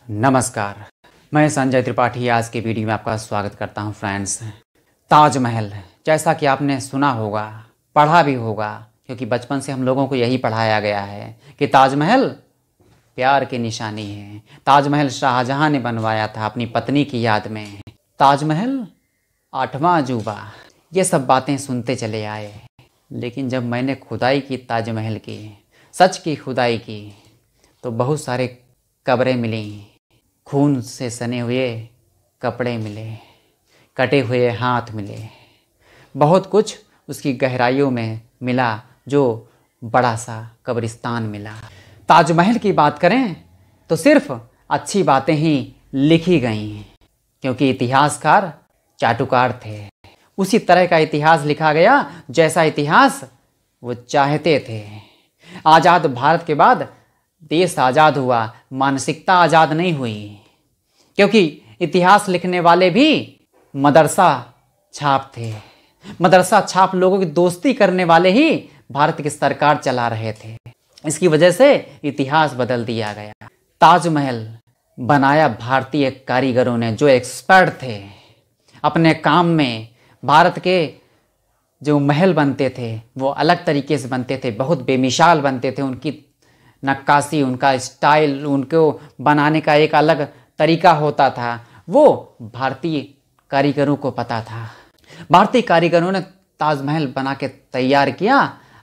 नमस्कार, मैं संजय त्रिपाठी आज के वीडियो में आपका स्वागत करता हूं फ्रेंड्स। ताजमहल, जैसा कि आपने सुना होगा, पढ़ा भी होगा, क्योंकि बचपन से हम लोगों को यही पढ़ाया गया है कि ताजमहल प्यार की निशानी है। ताजमहल शाहजहां ने बनवाया था अपनी पत्नी की याद में। ताजमहल 8वां अजूबा, ये सब बातें सुनते चले आए। लेकिन जब मैंने खुदाई की ताजमहल की, सच की खुदाई की, तो बहुत सारे कब्रें मिली, खून से सने हुए कपड़े मिले, कटे हुए हाथ मिले, बहुत कुछ उसकी गहराइयों में मिला, जो बड़ा सा कब्रिस्तान मिला। ताजमहल की बात करें तो सिर्फ अच्छी बातें ही लिखी गई, क्योंकि इतिहासकार चाटुकार थे। उसी तरह का इतिहास लिखा गया जैसा इतिहास वो चाहते थे। आज़ाद भारत के बाद देश आज़ाद हुआ, मानसिकता आज़ाद नहीं हुई, क्योंकि इतिहास लिखने वाले भी मदरसा छाप थे। मदरसा छाप लोगों की दोस्ती करने वाले ही भारत की सरकार चला रहे थे। इसकी वजह से इतिहास बदल दिया गया। ताजमहल बनाया भारतीय कारीगरों ने, जो एक्सपर्ट थे अपने काम में। भारत के जो महल बनते थे वो अलग तरीके से बनते थे, बहुत बेमिसाल बनते थे। उनकी नक्काशी, उनका स्टाइल, उनको बनाने का एक अलग तरीका होता था, वो भारतीय कारीगरों को पता था। भारतीय कारीगरों ने ताजमहल बना के तैयार किया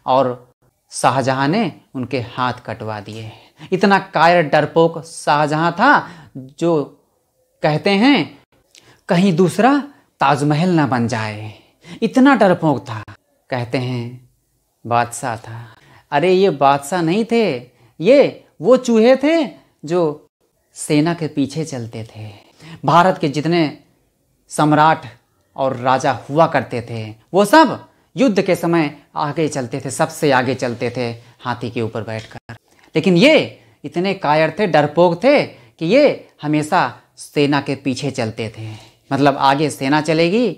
और शाहजहां ने उनके हाथ कटवा दिए। इतना कायर डरपोक शाहजहां था, जो कहते हैं कहीं दूसरा ताजमहल ना बन जाए, इतना डरपोक था। कहते हैं बादशाह था। अरे ये बादशाह नहीं थे, ये वो चूहे थे जो सेना के पीछे चलते थे। भारत के जितने सम्राट और राजा हुआ करते थे वो सब युद्ध के समय आगे चलते थे, सबसे आगे चलते थे हाथी के ऊपर बैठकर। लेकिन ये इतने कायर थे, डरपोक थे कि ये हमेशा सेना के पीछे चलते थे। मतलब आगे सेना चलेगी,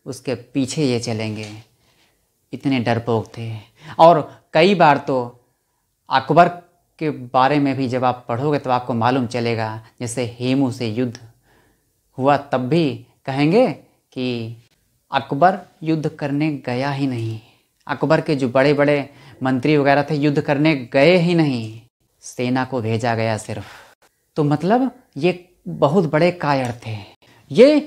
उसके पीछे ये चलेंगे। इतने डरपोक थे। और कई बार तो अकबर के बारे में भी जब आप पढ़ोगे तो आपको मालूम चलेगा, जैसे हेमू से युद्ध हुआ तब भी कहेंगे कि अकबर युद्ध करने गया ही नहीं। अकबर के जो बड़े बड़े मंत्री वगैरह थे युद्ध करने गए ही नहीं, सेना को भेजा गया सिर्फ। तो मतलब ये बहुत बड़े कायर थे। ये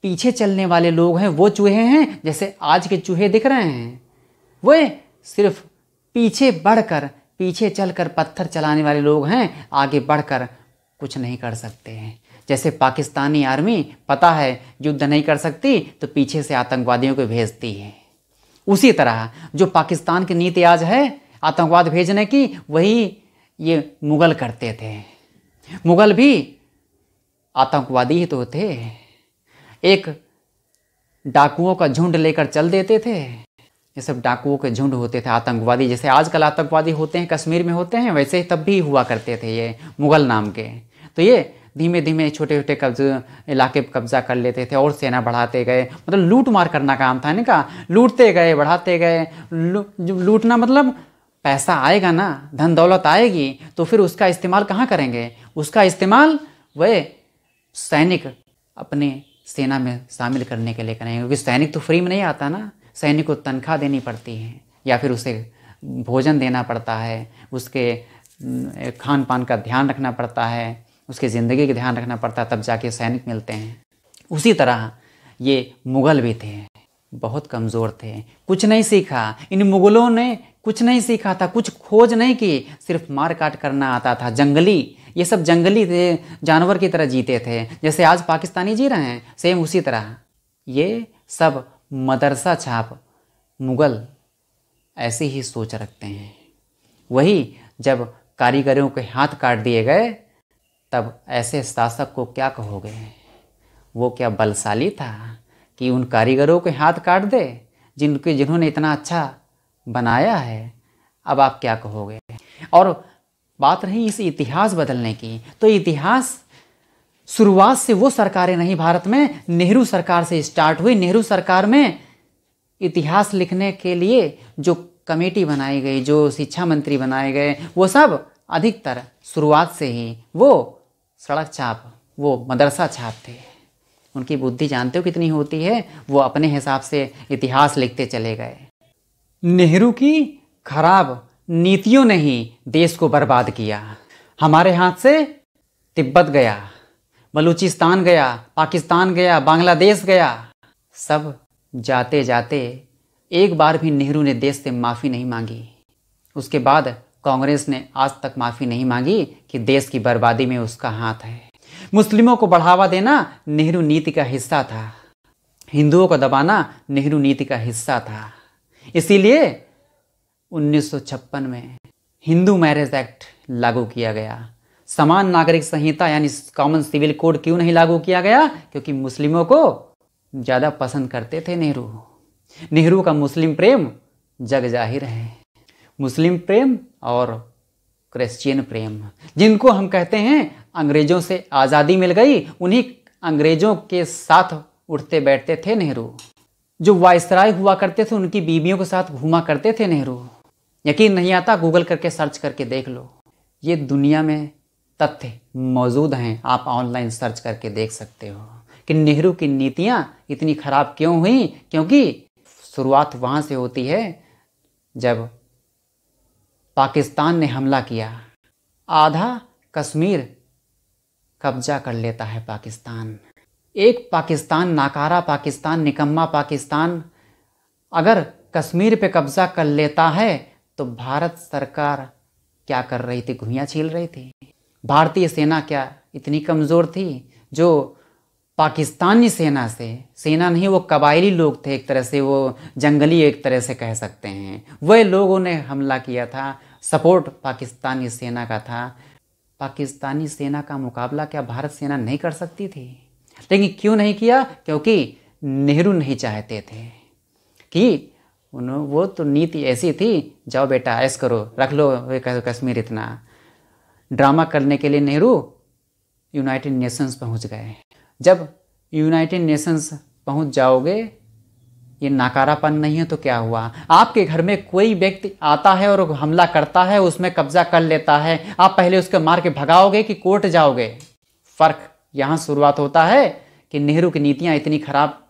पीछे चलने वाले लोग हैं, वो चूहे हैं जैसे आज के चूहे दिख रहे हैं। वे सिर्फ पीछे बढ़कर, पीछे चलकर पत्थर चलाने वाले लोग हैं, आगे बढ़कर कुछ नहीं कर सकते हैं। जैसे पाकिस्तानी आर्मी पता है युद्ध नहीं कर सकती तो पीछे से आतंकवादियों को भेजती है। उसी तरह जो पाकिस्तान की नीति आज है आतंकवाद भेजने की, वही ये मुगल करते थे। मुगल भी आतंकवादी ही तो थे। एक डाकुओं का झुंड लेकर चल देते थे। ये सब डाकुओं के झुंड होते थे, आतंकवादी। जैसे आजकल आतंकवादी होते हैं, कश्मीर में होते हैं, वैसे ही तब भी हुआ करते थे ये मुगल नाम के। तो ये धीमे धीमे छोटे छोटे इलाके पर कब्जा कर लेते थे और सेना बढ़ाते गए। मतलब लूट मार करना काम था इनका। लूटते गए, बढ़ाते गए। लूटना मतलब पैसा आएगा ना, धन दौलत आएगी, तो फिर उसका इस्तेमाल कहाँ करेंगे? उसका इस्तेमाल वे सैनिक अपने सेना में शामिल करने के लिए करेंगे, क्योंकि सैनिक तो फ्री में नहीं आता ना। सैनिक को तनख्वाह देनी पड़ती है, या फिर उसे भोजन देना पड़ता है, उसके खान पान का ध्यान रखना पड़ता है, उसकी ज़िंदगी का ध्यान रखना पड़ता है, तब जाके सैनिक मिलते हैं। उसी तरह ये मुग़ल भी थे, बहुत कमज़ोर थे, कुछ नहीं सीखा। इन मुग़लों ने कुछ नहीं सीखा था, कुछ खोज नहीं की, सिर्फ मार काट करना आता था। जंगली, ये सब जंगली थे, जानवर की तरह जीते थे, जैसे आज पाकिस्तानी जी रहे हैं, सेम उसी तरह। ये सब मदरसा छाप मुग़ल ऐसी ही सोच रखते हैं। वही जब कारीगरों के हाथ काट दिए गए, तब ऐसे शासक को क्या कहोगे? वो क्या बलशाली था कि उन कारीगरों के हाथ काट दे जिन्होंने इतना अच्छा बनाया है? अब आप क्या कहोगे? और बात रही इस इतिहास बदलने की, तो इतिहास शुरुआत से वो सरकारें नहीं, भारत में नेहरू सरकार से स्टार्ट हुई। नेहरू सरकार में इतिहास लिखने के लिए जो कमेटी बनाई गई, जो शिक्षा मंत्री बनाए गए, वो सब अधिकतर शुरुआत से ही वो सड़क छाप, वो मदरसा छाप थे। उनकी बुद्धि जानते हो कितनी होती है, वो अपने हिसाब से इतिहास लिखते चले गए। नेहरू की खराब नीतियों ने ही देश को बर्बाद किया। हमारे हाथ से तिब्बत गया, बलूचिस्तान गया, पाकिस्तान गया, बांग्लादेश गया। सब जाते जाते एक बार भी नेहरू ने देश से माफ़ी नहीं मांगी। उसके बाद कांग्रेस ने आज तक माफ़ी नहीं मांगी कि देश की बर्बादी में उसका हाथ है। मुस्लिमों को बढ़ावा देना नेहरू नीति का हिस्सा था, हिंदुओं को दबाना नेहरू नीति का हिस्सा था। इसीलिए 1956 में हिंदू मैरिज एक्ट लागू किया गया। समान नागरिक संहिता यानी कॉमन सिविल कोड क्यों नहीं लागू किया गया? क्योंकि मुस्लिमों को ज़्यादा पसंद करते थे नेहरू। नेहरू का मुस्लिम प्रेम जग जाहिर है। मुस्लिम प्रेम और क्रिश्चियन प्रेम, जिनको हम कहते हैं अंग्रेजों से आज़ादी मिल गई, उन्हीं अंग्रेजों के साथ उठते बैठते थे नेहरू। जो वायसराय हुआ करते थे उनकी बीवियों के साथ घूमा करते थे नेहरू। यकीन नहीं आता? गूगल करके सर्च करके देख लो। ये दुनिया में तथ्य मौजूद हैं, आप ऑनलाइन सर्च करके देख सकते हो कि नेहरू की नीतियाँ इतनी खराब क्यों हुई। क्योंकि शुरुआत वहाँ से होती है जब पाकिस्तान ने हमला किया। आधा कश्मीर कब्जा कर लेता है पाकिस्तान। एक पाकिस्तान, नाकारा पाकिस्तान, निकम्मा पाकिस्तान अगर कश्मीर पे कब्जा कर लेता है तो भारत सरकार क्या कर रही थी? घुइयाँ छील रही थी। भारतीय सेना क्या इतनी कमज़ोर थी? जो पाकिस्तानी सेना से, सेना नहीं, वो कबायली लोग थे एक तरह से, वो जंगली एक तरह से कह सकते हैं, वह लोगों ने हमला किया था। सपोर्ट पाकिस्तानी सेना का था। पाकिस्तानी सेना का मुकाबला क्या भारत सेना नहीं कर सकती थी? लेकिन क्यों नहीं किया? क्योंकि नेहरू नहीं चाहते थे कि वो तो नीति ऐसी थी, जाओ बेटा ऐश करो, रख लो कश्मीर। इतना ड्रामा करने के लिए नेहरू यूनाइटेड नेशंस पहुंच गए। जब यूनाइटेड नेशंस पहुंच जाओगे, ये नाकारापन नहीं है तो क्या हुआ? आपके घर में कोई व्यक्ति आता है और हमला करता है, उसमें कब्जा कर लेता है, आप पहले उसके मार के भगाओगे कि कोर्ट जाओगे? फर्क यहाँ शुरुआत होता है कि नेहरू की नीतियाँ इतनी खराब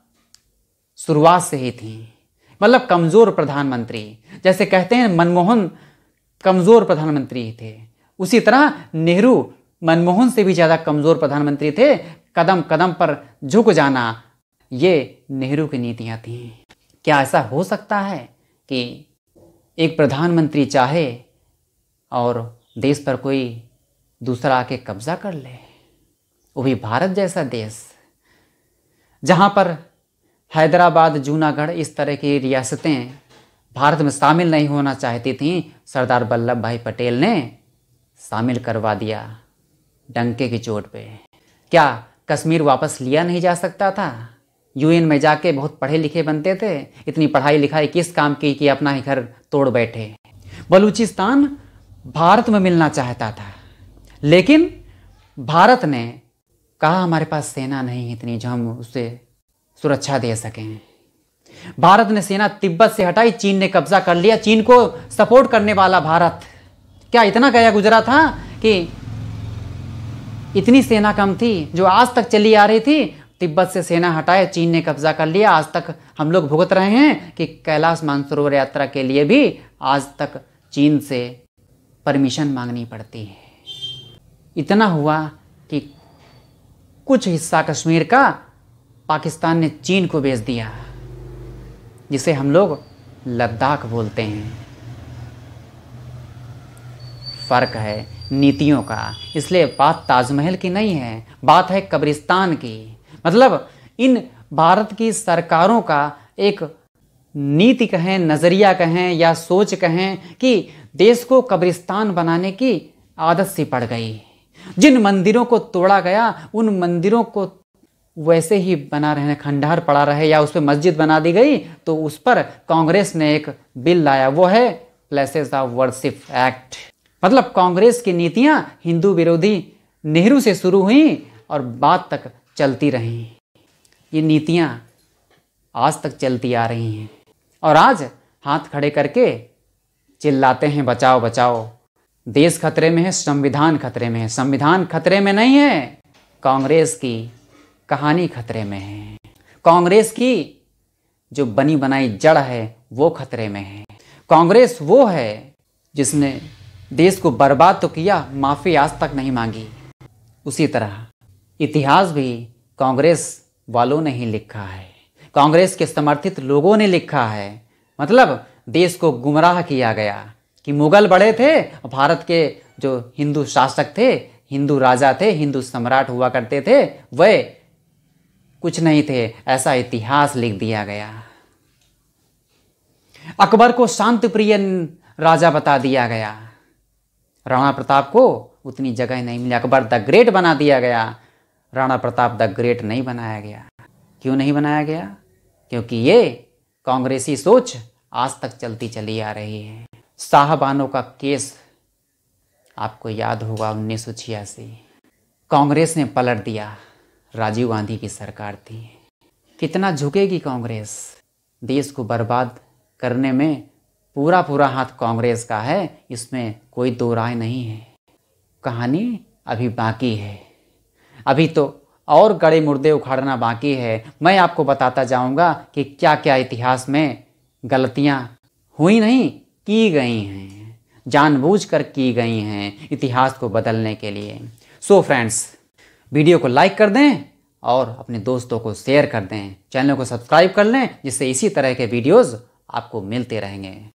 शुरुआत से ही थी। मतलब कमज़ोर प्रधानमंत्री, जैसे कहते हैं मनमोहन कमज़ोर प्रधानमंत्री थे, उसी तरह नेहरू मनमोहन से भी ज़्यादा कमज़ोर प्रधानमंत्री थे। कदम कदम पर झुक जाना, ये नेहरू की नीतियाँ थीं। क्या ऐसा हो सकता है कि एक प्रधानमंत्री चाहे और देश पर कोई दूसरा आके कब्जा कर ले? वो भी भारत जैसा देश, जहाँ पर हैदराबाद, जूनागढ़ इस तरह की रियासतें भारत में शामिल नहीं होना चाहती थीं, सरदार वल्लभ भाई पटेल ने शामिल करवा दिया डंके की चोट पे। क्या कश्मीर वापस लिया नहीं जा सकता था? यूएन में जाके बहुत पढ़े लिखे बनते थे, इतनी पढ़ाई लिखाई किस काम की कि अपना ही घर तोड़ बैठे। बलूचिस्तान भारत में मिलना चाहता था, लेकिन भारत ने कहा हमारे पास सेना नहीं इतनी जो हम उसे सुरक्षा दे सकें। भारत ने सेना तिब्बत से हटाई, चीन ने कब्जा कर लिया। चीन को सपोर्ट करने वाला भारत क्या इतना गया गुजरा था कि इतनी सेना कम थी जो आज तक चली आ रही थी? तिब्बत से सेना हटाए, चीन ने कब्जा कर लिया। आज तक हम लोग भुगत रहे हैं कि कैलाश मानसरोवर यात्रा के लिए भी आज तक चीन से परमिशन मांगनी पड़ती है। इतना हुआ कि कुछ हिस्सा कश्मीर का पाकिस्तान ने चीन को बेच दिया, जिसे हम लोग लद्दाख बोलते हैं। फ़र्क है नीतियों का। इसलिए बात ताजमहल की नहीं है, बात है कब्रिस्तान की। मतलब इन भारत की सरकारों का एक नीति कहें, नज़रिया कहें या सोच कहें कि देश को कब्रिस्तान बनाने की आदत सी पड़ गई। जिन मंदिरों को तोड़ा गया उन मंदिरों को वैसे ही बना रहने, खंडहर पड़ा रहे या उस पर मस्जिद बना दी गई, तो उस पर कांग्रेस ने एक बिल लाया, वो है प्लेसेस ऑफ वर्शिप एक्ट। मतलब कांग्रेस की नीतियां हिंदू विरोधी नेहरू से शुरू हुई और बाद तक चलती रहीं। ये नीतियां आज तक चलती आ रही हैं और आज हाथ खड़े करके चिल्लाते हैं बचाओ बचाओ। देश खतरे में है, संविधान खतरे में है। संविधान खतरे में नहीं है, कांग्रेस की कहानी खतरे में है। कांग्रेस की जो बनी बनाई जड़ है वो खतरे में है। कांग्रेस वो है जिसने देश को बर्बाद तो किया, माफ़ी आज तक नहीं मांगी। उसी तरह इतिहास भी कांग्रेस वालों ने ही लिखा है, कांग्रेस के समर्थित लोगों ने लिखा है। मतलब देश को गुमराह किया गया कि मुगल बड़े थे, भारत के जो हिंदू शासक थे, हिंदू राजा थे, हिंदू सम्राट हुआ करते थे, वे कुछ नहीं थे, ऐसा इतिहास लिख दिया गया। अकबर को शांति प्रिय राजा बता दिया गया, राणा प्रताप को उतनी जगह नहीं मिली। अकबर द ग्रेट बना दिया गया, राणा प्रताप द ग्रेट नहीं बनाया गया। क्यों नहीं बनाया गया? क्योंकि ये कांग्रेसी सोच आज तक चलती चली आ रही है। साहबानों का केस आपको याद होगा, 1986 कांग्रेस ने पलट दिया, राजीव गांधी की सरकार थी। कितना झुकेगी कांग्रेस? देश को बर्बाद करने में पूरा पूरा हाथ कांग्रेस का है, इसमें कोई दो राय नहीं है। कहानी अभी बाकी है, अभी तो और गड़े मुर्दे उखाड़ना बाकी है। मैं आपको बताता जाऊंगा कि क्या क्या इतिहास में गलतियां हुई नहीं, की गई हैं, जानबूझकर की गई हैं इतिहास को बदलने के लिए। सो फ्रेंड्स, वीडियो को लाइक कर दें और अपने दोस्तों को शेयर कर दें, चैनल को सब्सक्राइब कर लें, जिससे इसी तरह के वीडियोज़ आपको मिलते रहेंगे।